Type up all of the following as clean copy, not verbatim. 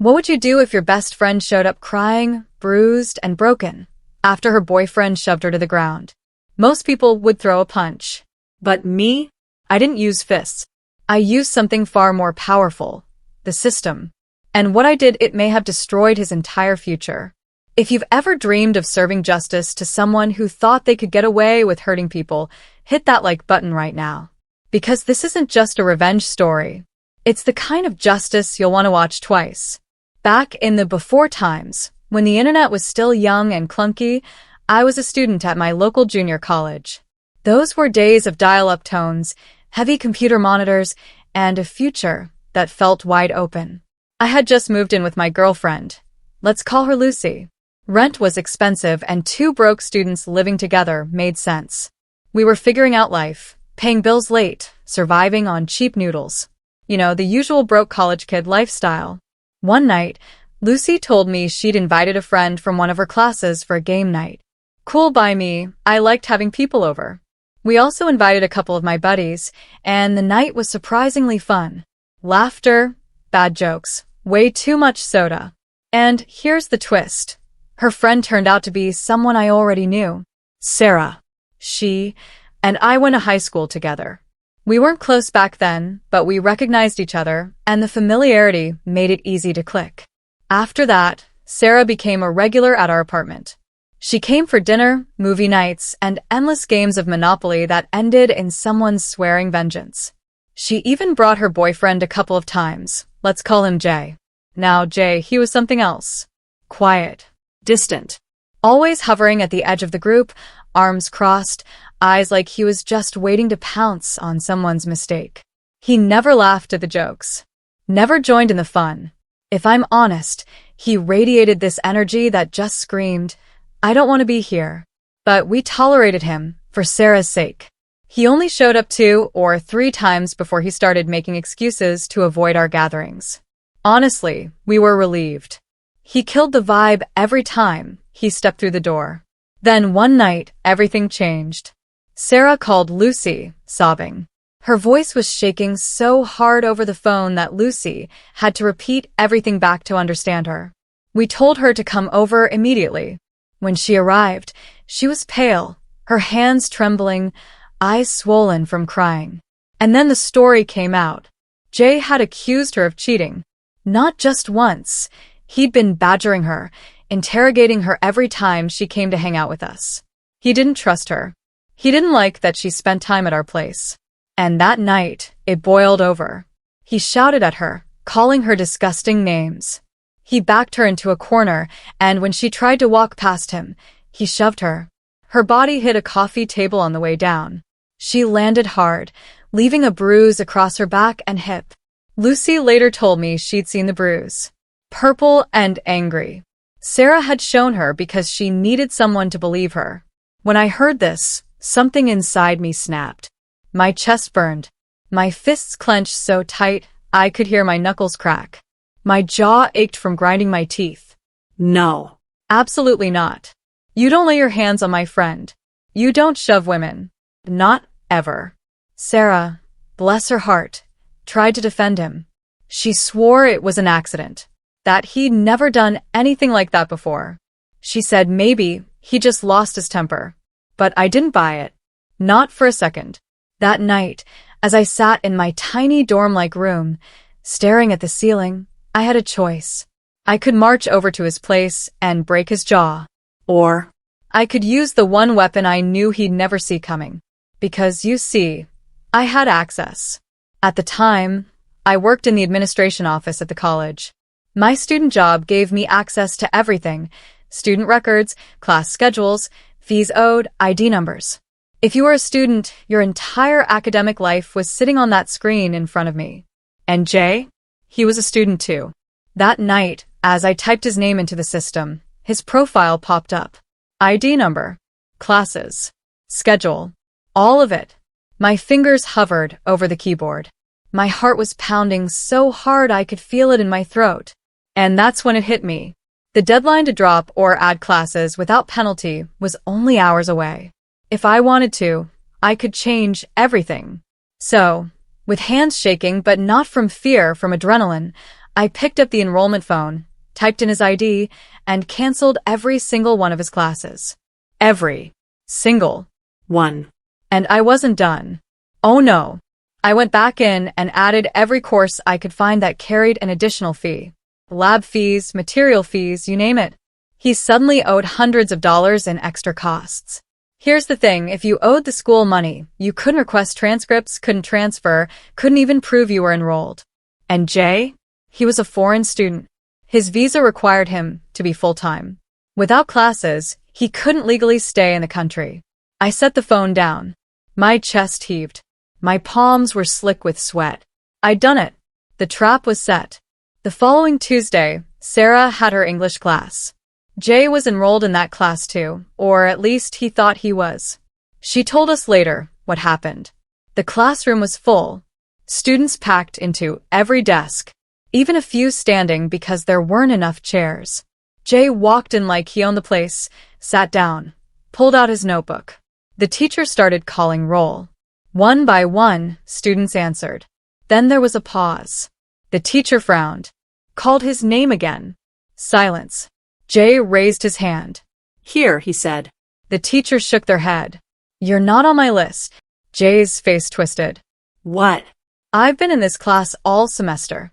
What would you do if your best friend showed up crying, bruised, and broken after her boyfriend shoved her to the ground? Most people would throw a punch. But me? I didn't use fists. I used something far more powerful. The system. And what I did, it may have destroyed his entire future. If you've ever dreamed of serving justice to someone who thought they could get away with hurting people, hit that like button right now. Because this isn't just a revenge story. It's the kind of justice you'll want to watch twice. Back in the before times, when the internet was still young and clunky, I was a student at my local junior college. Those were days of dial-up tones, heavy computer monitors, and a future that felt wide open. I had just moved in with my girlfriend. Let's call her Lucy. Rent was expensive and two broke students living together made sense. We were figuring out life, paying bills late, surviving on cheap noodles. You know, the usual broke college kid lifestyle. One night, Lucy told me she'd invited a friend from one of her classes for a game night. Cool by me, I liked having people over. We also invited a couple of my buddies, and the night was surprisingly fun. Laughter, bad jokes, way too much soda. And here's the twist. Her friend turned out to be someone I already knew. Sarah. She and I went to high school together. We weren't close back then, but we recognized each other, and the familiarity made it easy to click. After that, Sarah became a regular at our apartment. She came for dinner, movie nights, and endless games of Monopoly that ended in someone's swearing vengeance. She even brought her boyfriend a couple of times. Let's call him Jay. Now Jay, he was something else. Quiet. Distant. Always hovering at the edge of the group, arms crossed, eyes like he was just waiting to pounce on someone's mistake. He never laughed at the jokes. Never joined in the fun. If I'm honest, he radiated this energy that just screamed, I don't want to be here. But we tolerated him, for Sarah's sake. He only showed up 2 or 3 times before he started making excuses to avoid our gatherings. Honestly, we were relieved. He killed the vibe every time he stepped through the door. Then one night, everything changed. Sarah called Lucy, sobbing. Her voice was shaking so hard over the phone that Lucy had to repeat everything back to understand her. We told her to come over immediately. When she arrived, she was pale, her hands trembling, eyes swollen from crying. And then the story came out. Jay had accused her of cheating. Not just once. He'd been badgering her, interrogating her every time she came to hang out with us. He didn't trust her. He didn't like that she spent time at our place. And that night, it boiled over. He shouted at her, calling her disgusting names. He backed her into a corner, and when she tried to walk past him, he shoved her. Her body hit a coffee table on the way down. She landed hard, leaving a bruise across her back and hip. Lucy later told me she'd seen the bruise. Purple and angry. Sarah had shown her because she needed someone to believe her. When I heard this, something inside me snapped. My chest burned. My fists clenched so tight, I could hear my knuckles crack. My jaw ached from grinding my teeth. No. Absolutely not. You don't lay your hands on my friend. You don't shove women. Not ever. Sarah, bless her heart, tried to defend him. She swore it was an accident, that he'd never done anything like that before. She said maybe he just lost his temper. But I didn't buy it. Not for a second. That night, as I sat in my tiny dorm-like room, staring at the ceiling, I had a choice. I could march over to his place and break his jaw. Or I could use the one weapon I knew he'd never see coming. Because, you see, I had access. At the time, I worked in the administration office at the college. My student job gave me access to everything: student records, class schedules, fees owed, ID numbers. If you were a student, your entire academic life was sitting on that screen in front of me. And Jay? He was a student too. That night, as I typed his name into the system, his profile popped up. ID number, classes, schedule, all of it. My fingers hovered over the keyboard. My heart was pounding so hard I could feel it in my throat. And that's when it hit me. The deadline to drop or add classes without penalty was only hours away. If I wanted to, I could change everything. So, with hands shaking but not from fear, from adrenaline, I picked up the enrollment phone, typed in his ID, and canceled every single one of his classes. Every single one. And I wasn't done. Oh no. I went back in and added every course I could find that carried an additional fee. Lab fees, material fees, you name it. He suddenly owed hundreds of dollars in extra costs. Here's the thing, if you owed the school money, you couldn't request transcripts, couldn't transfer, couldn't even prove you were enrolled. And Jay? He was a foreign student. His visa required him to be full-time. Without classes, he couldn't legally stay in the country. I set the phone down. My chest heaved. My palms were slick with sweat. I'd done it. The trap was set. The following Tuesday, Sarah had her English class. Jay was enrolled in that class too, or at least he thought he was. She told us later what happened. The classroom was full. Students packed into every desk, even a few standing because there weren't enough chairs. Jay walked in like he owned the place, sat down, pulled out his notebook. The teacher started calling roll. One by one, students answered. Then there was a pause. The teacher frowned, called his name again. Silence. Jay raised his hand. Here, he said. The teacher shook their head. You're not on my list. Jay's face twisted. What? I've been in this class all semester.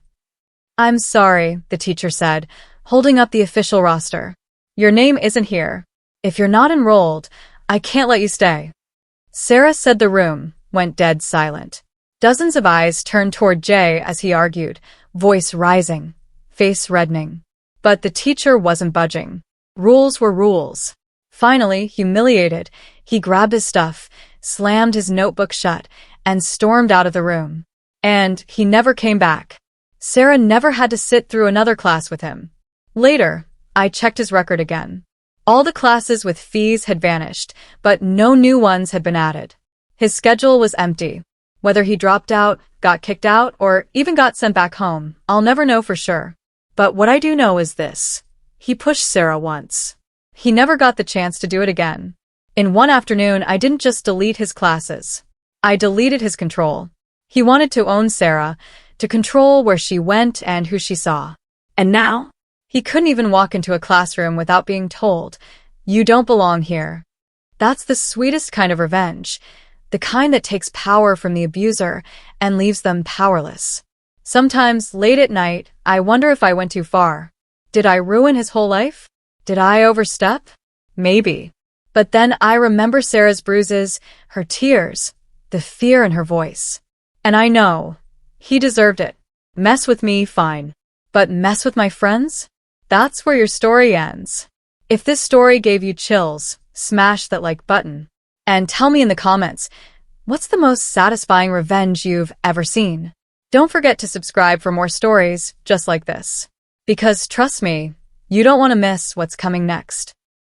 I'm sorry, the teacher said, holding up the official roster. Your name isn't here. If you're not enrolled, I can't let you stay. Sarah said the room went dead silent. Dozens of eyes turned toward Jay as he argued, voice rising, face reddening. But the teacher wasn't budging. Rules were rules. Finally, humiliated, he grabbed his stuff, slammed his notebook shut, and stormed out of the room. And he never came back. Sarah never had to sit through another class with him. Later, I checked his record again. All the classes with fees had vanished, but no new ones had been added. His schedule was empty. Whether he dropped out, got kicked out, or even got sent back home, I'll never know for sure. But what I do know is this. He pushed Sarah once. He never got the chance to do it again. In one afternoon, I didn't just delete his classes. I deleted his control. He wanted to own Sarah, to control where she went and who she saw. And now? He couldn't even walk into a classroom without being told, you don't belong here. That's the sweetest kind of revenge, the kind that takes power from the abuser and leaves them powerless. Sometimes, late at night, I wonder if I went too far. Did I ruin his whole life? Did I overstep? Maybe. But then I remember Sarah's bruises, her tears, the fear in her voice. And I know, he deserved it. Mess with me, fine. But mess with my friends? That's where your story ends. If this story gave you chills, smash that like button. And tell me in the comments, what's the most satisfying revenge you've ever seen? Don't forget to subscribe for more stories just like this. Because trust me, you don't want to miss what's coming next.